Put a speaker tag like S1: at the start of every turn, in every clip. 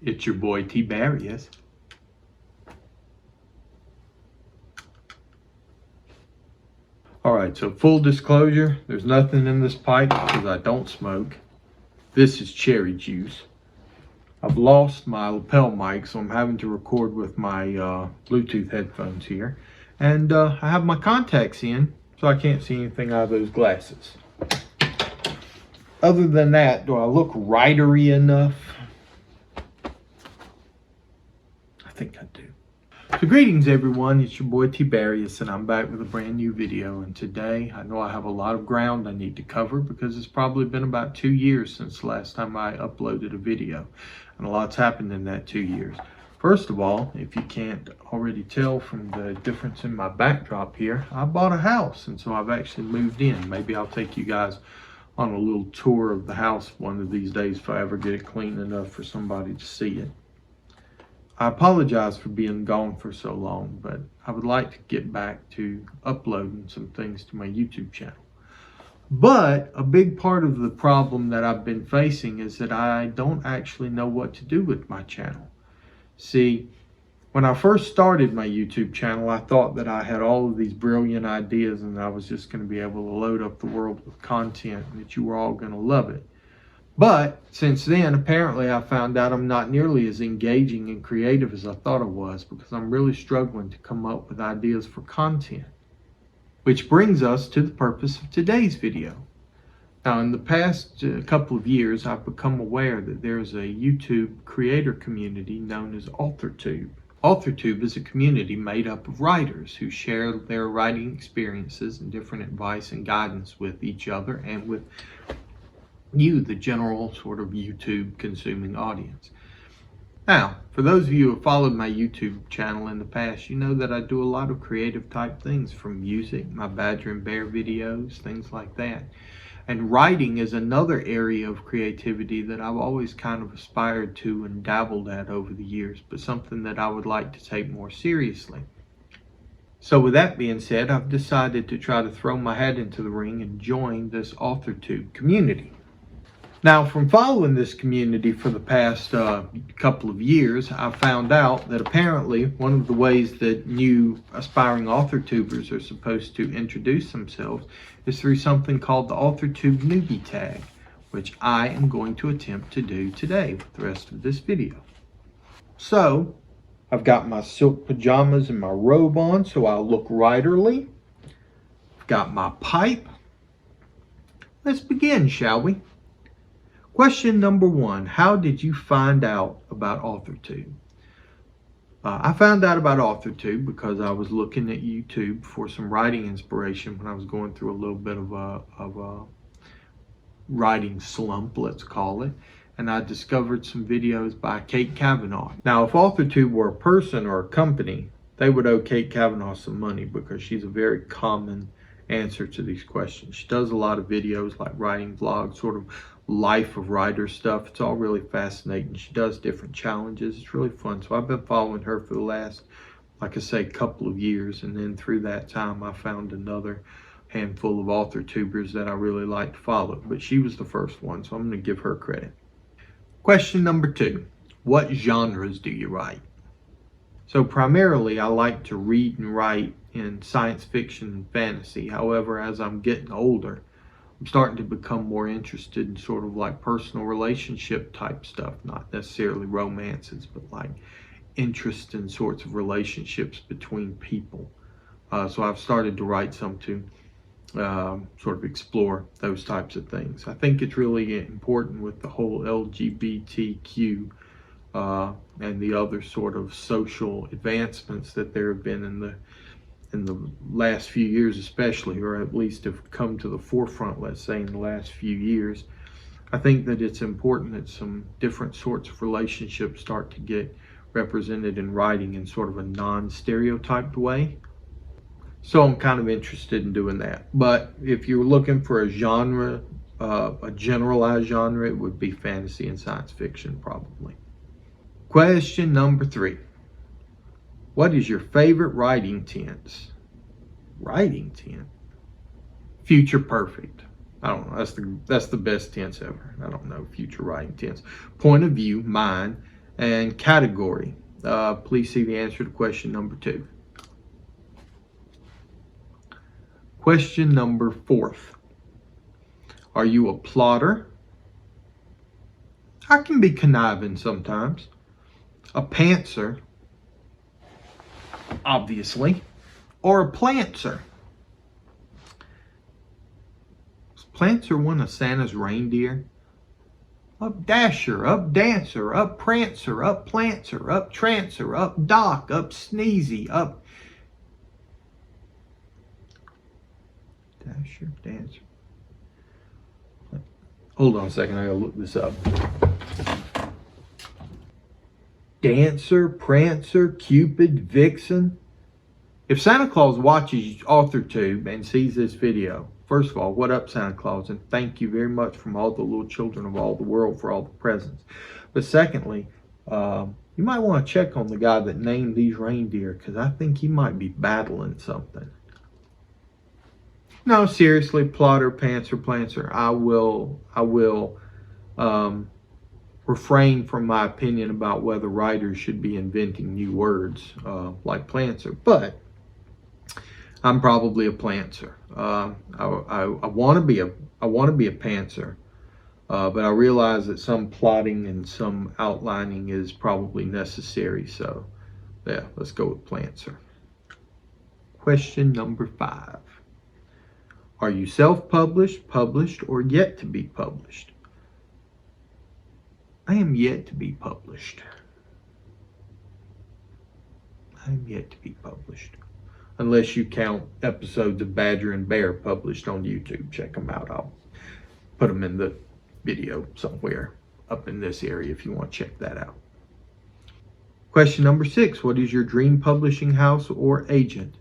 S1: It's your boy TbeariusAndrew. Alright, so full disclosure, there's nothing in this pipe because I don't smoke. This is cherry juice. I've lost my lapel mic, so I'm having to record with my Bluetooth headphones here. And I have my contacts in, so I can't see anything out of those glasses. Other than that, do I look writery enough? I think I do. So greetings everyone, it's your boy TbeariusAndrew, and I'm back with a brand new video. And today, I know I have a lot of ground I need to cover because it's probably been about 2 years since the last time I uploaded a video. And a lot's happened in that 2 years. First of all, if you can't already tell from the difference in my backdrop here, I bought a house, and so I've actually moved in. Maybe I'll take you guys on a little tour of the house one of these days if I ever get it clean enough for somebody to see it. I apologize for being gone for so long, but I would like to get back to uploading some things to my YouTube channel. But a big part of the problem that I've been facing is that I don't actually know what to do with my channel. See, when I first started my YouTube channel, I thought that I had all of these brilliant ideas and I was just going to be able to load up the world with content and that you were all going to love it. But since then, apparently I found out I'm not nearly as engaging and creative as I thought I was because I'm really struggling to come up with ideas for content. Which brings us to the purpose of today's video. Now, in the past couple of years, I've become aware that there's a YouTube creator community known as AuthorTube. AuthorTube is a community made up of writers who share their writing experiences and different advice and guidance with each other and with you, the general sort of YouTube consuming audience. Now, for those of you who have followed my YouTube channel in the past, you know that I do a lot of creative type things, from music, my Badger and Bear videos, things like that. And writing is another area of creativity that I've always kind of aspired to and dabbled at over the years, but something that I would like to take more seriously. So with that being said, I've decided to try to throw my hat into the ring and join this AuthorTube community. Now, from following this community for the past couple of years, I found out that apparently one of the ways that new aspiring AuthorTubers are supposed to introduce themselves is through something called the AuthorTube Newbie tag, which I am going to attempt to do today with the rest of this video. So, I've got my silk pajamas and my robe on so I'll look writerly. I've got my pipe. Let's begin, shall we? Question number 1, how did you find out about AuthorTube? I found out about AuthorTube because I was looking at YouTube for some writing inspiration when I was going through a little bit of a writing slump, let's call it. And I discovered some videos by Kate Kavanaugh. Now, if AuthorTube were a person or a company, they would owe Kate Kavanaugh some money because she's a very common answer to these questions. She does a lot of videos like writing vlogs, sort of life of writer stuff. It's all really fascinating. She does different challenges. It's really fun. So I've been following her for the last, like I say, couple of years. And then through that time, I found another handful of AuthorTubers that I really like to follow. But she was the first one, so I'm going to give her credit. Question number 2, what genres do you write? So primarily, I like to read and write in science fiction and fantasy. However, as I'm getting older, I'm starting to become more interested in sort of like personal relationship type stuff, not necessarily romances, but like interest in sorts of relationships between people. So I've started to write some to sort of explore those types of things. I think it's really important with the whole LGBTQ and the other sort of social advancements that there have been in the last few years especially, or at least have come to the forefront, let's say, in the last few years. I think that it's important that some different sorts of relationships start to get represented in writing in sort of a non-stereotyped way. So I'm kind of interested in doing that. But if you're looking for a genre, a generalized genre, it would be fantasy and science fiction probably. Question number 3. What is your favorite writing tense? Writing tense? Future perfect. I don't know. That's the best tense ever. I don't know future writing tense. Point of view, mine, And category. Please see the answer to question number 2. Question number 4. Are you a plotter? I can be conniving sometimes. A pantser, obviously. Or a plantser. Is Prancer one of Santa's reindeer? Up Dasher, up Dancer, up Prancer, up Plancer, up Trancer, up Doc, up Sneezy, up Dasher, Dancer. Hold on a second, I gotta look this up. Dancer, Prancer, Cupid, Vixen. If Santa Claus watches AuthorTube and sees this video, first of all, what up, Santa Claus? And thank you very much from all the little children of all the world for all the presents. But secondly, you might want to check on the guy that named these reindeer, because I think he might be battling something. No, seriously, plotter, pantser, plancer. I will refrain from my opinion about whether writers should be inventing new words like plancer, but I'm probably a plancer. I want to be a pantser, but I realize that some plotting and some outlining is probably necessary. So, yeah, let's go with plancer. Question number 5. Are you self-published, published, or yet to be published? I am yet to be published. I am yet to be published. Unless you count episodes of Badger and Bear published on YouTube. Check them out. I'll put them in the video somewhere up in this area if you want to check that out. Question number 6. What is your dream publishing house or agent?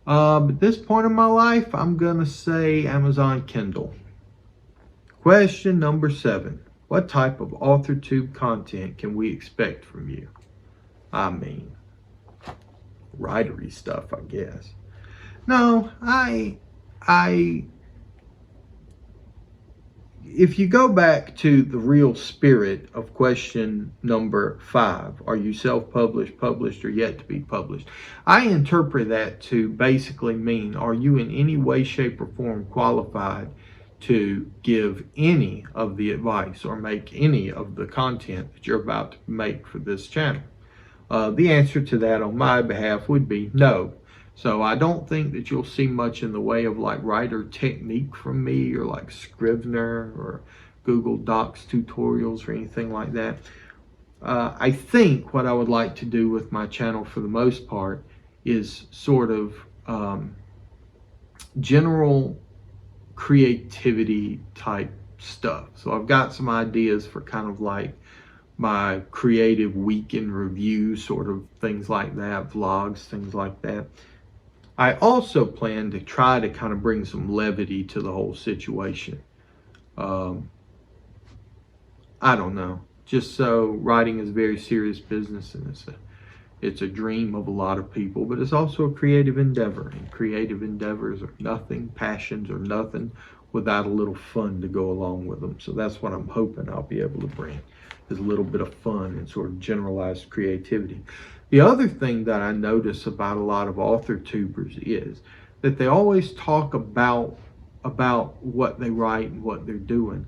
S1: At this point in my life, I'm going to say Amazon Kindle. Question number 7. What type of AuthorTube content can we expect from you? I mean, writery stuff, I guess. No, if you go back to the real spirit of question number 5, are you self-published, published, or yet to be published? I interpret that to basically mean, are you in any way, shape, or form qualified to give any of the advice or make any of the content that you're about to make for this channel? The answer to that on my behalf would be no. So I don't think that you'll see much in the way of like writer technique from me, or like Scrivener or Google Docs tutorials or anything like that. I think what I would like to do with my channel for the most part is sort of general creativity type stuff. So I've got some ideas for kind of like my creative week in review, sort of things like that, vlogs, things like that. I also plan to try to kind of bring some levity to the whole situation. I don't know, just so writing is a very serious business, and it's a dream of a lot of people, but it's also a creative endeavor, and creative endeavors are nothing, passions are nothing without a little fun to go along with them. So that's what I'm hoping I'll be able to bring, is a little bit of fun and sort of generalized creativity. The other thing that I notice about a lot of author tubers is that they always talk about what they write and what they're doing.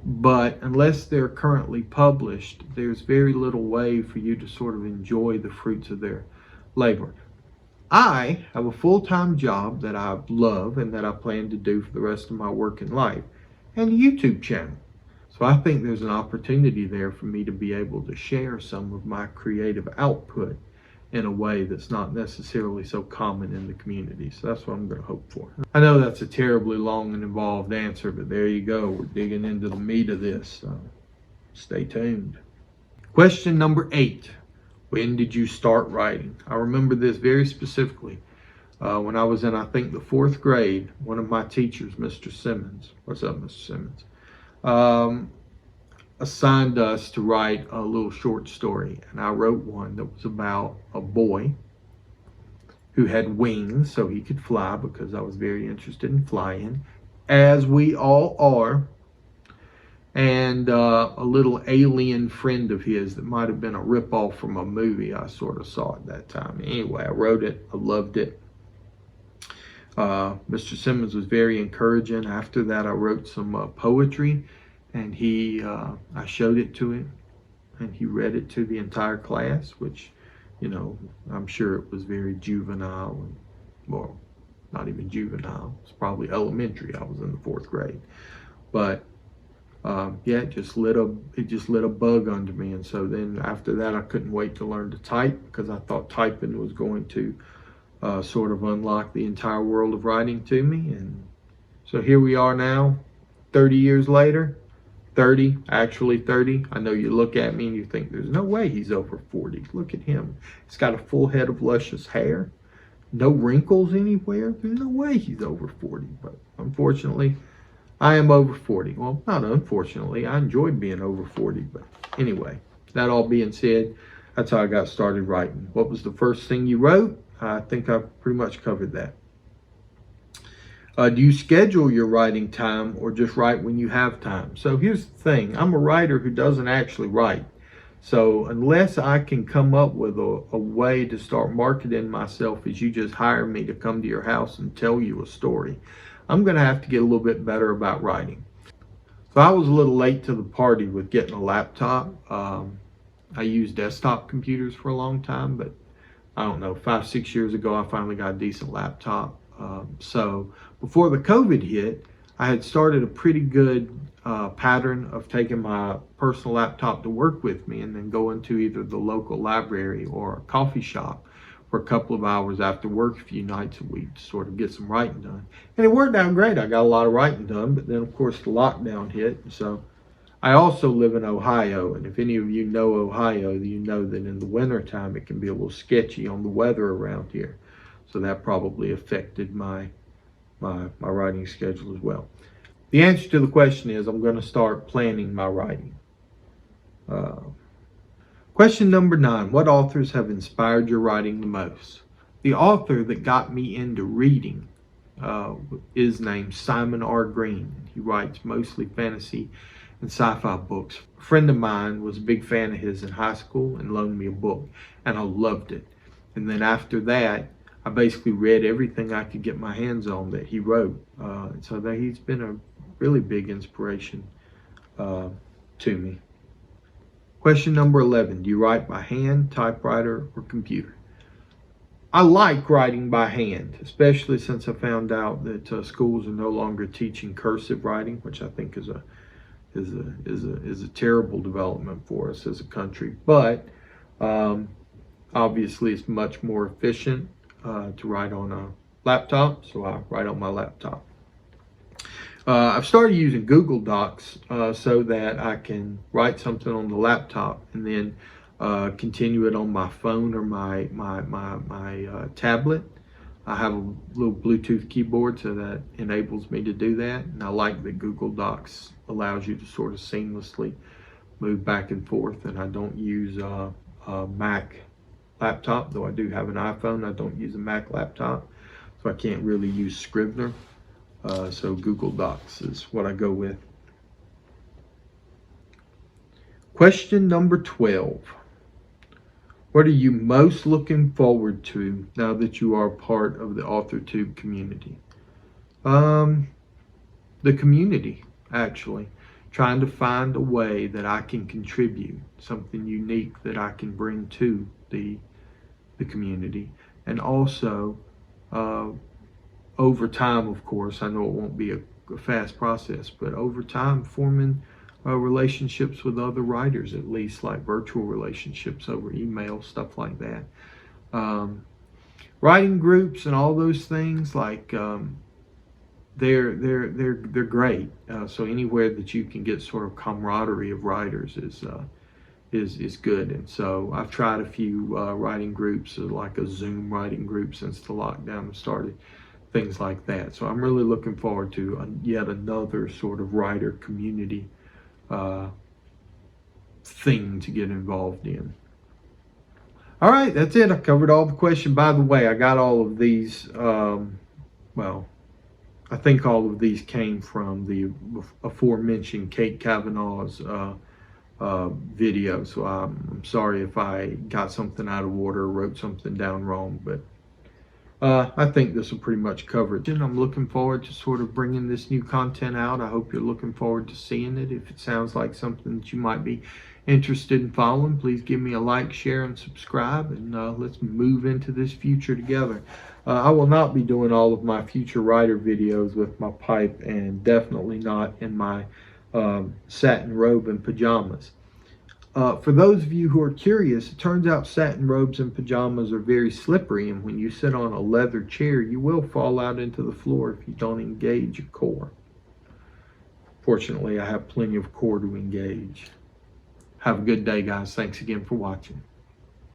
S1: But unless they're currently published, there's very little way for you to sort of enjoy the fruits of their labor. I have a full-time job that I love and that I plan to do for the rest of my working life, and a YouTube channel. So I think there's an opportunity there for me to be able to share some of my creative output in a way that's not necessarily so common in the community. So that's what I'm going to hope for. I know that's a terribly long and involved answer, but there you go. We're digging into the meat of this. So stay tuned. Question number 8. When did you start writing? I remember this very specifically. When I was in, I think, the 4th grade, one of my teachers, Mr. Simmons, what's up, Mr. Simmons, assigned us to write a little short story. And I wrote one that was about a boy who had wings so he could fly, because I was very interested in flying, as we all are. and a little alien friend of his that might have been a ripoff from a movie I sort of saw at that time. Anyway, I wrote it. I loved it. Mr. Simmons was very encouraging. After that, I wrote some poetry, and I showed it to him, and he read it to the entire class, which, I'm sure it was very juvenile, and, well, not even juvenile. It's probably elementary. I was in the 4th grade, but yeah, it just lit a bug under me. And so then after that, I couldn't wait to learn to type, because I thought typing was going to sort of unlock the entire world of writing to me. And so here we are now, 30 years later. 30, actually 30. I know you look at me and you think there's no way he's over 40. Look at him. He's got a full head of luscious hair, no wrinkles anywhere. There's no way he's over 40. But unfortunately, I am over 40. Well, not unfortunately. I enjoy being over 40. But anyway, that all being said, that's how I got started writing. What was the first thing you wrote? I think I pretty much covered that. Do you schedule your writing time or just write when you have time? So here's the thing. I'm a writer who doesn't actually write. So unless I can come up with a way to start marketing myself as you just hire me to come to your house and tell you a story, I'm going to have to get a little bit better about writing. So I was a little late to the party with getting a laptop. I used desktop computers for a long time, but I don't know, 5-6 years ago, I finally got a decent laptop. So before the COVID hit, I had started a pretty good pattern of taking my personal laptop to work with me and then going to either the local library or a coffee shop for a couple of hours after work a few nights a week to sort of get some writing done. And it worked out great. I got a lot of writing done, but then of course the lockdown hit. So I also live in Ohio, and if any of you know Ohio, you know that in the wintertime it can be a little sketchy on the weather around here. So that probably affected my writing schedule as well. The answer to the question is I'm going to start planning my writing. Question number 9. What authors have inspired your writing the most? The author that got me into reading is named Simon R. Green. He writes mostly fantasy and sci-fi books. A friend of mine was a big fan of his in high school and loaned me a book, and I loved it. And then after that, I basically read everything I could get my hands on that he wrote. So that he's been a really big inspiration to me. Question number 11. Do you write by hand, typewriter, or computer? I like writing by hand, especially since I found out that schools are no longer teaching cursive writing, which I think is a terrible development for us as a country. But obviously, it's much more efficient to write on a laptop, so I write on my laptop. I've started using Google Docs so that I can write something on the laptop and then continue it on my phone or my tablet. I have a little Bluetooth keyboard, so that enables me to do that. And I like that Google Docs allows you to sort of seamlessly move back and forth. And I don't use a Mac laptop, though I do have an iPhone. I don't use a Mac laptop, so I can't really use Scrivener. So Google Docs is what I go with. Question number 12. What are you most looking forward to now that you are part of the AuthorTube community? The community, actually. Trying to find a way that I can contribute, something unique that I can bring to the community. And also, over time, of course, I know it won't be a fast process, but over time, forming relationships with other writers, at least like virtual relationships over email, stuff like that. Writing groups and all those things, like they're great. So anywhere that you can get sort of camaraderie of writers is good. And so I've tried a few writing groups, like a Zoom writing group since the lockdown started. Things like that. So I'm really looking forward to yet another sort of writer community thing to get involved in. All right, that's it. I covered all the questions. By the way, I got all of these, I I think all of these came from the aforementioned Kate Kavanaugh's video. So I'm sorry if I got something out of order or wrote something down wrong, but I think this will pretty much cover it. And I'm looking forward to sort of bringing this new content out. I hope you're looking forward to seeing it. If it sounds like something that you might be interested in following, please give me a like, share, and subscribe, and let's move into this future together. I will not be doing all of my future writer videos with my pipe, and definitely not in my satin robe and pajamas. For those of you who are curious, it turns out satin robes and pajamas are very slippery, and when you sit on a leather chair, you will fall out into the floor if you don't engage your core. Fortunately, I have plenty of core to engage. Have a good day, guys. Thanks again for watching.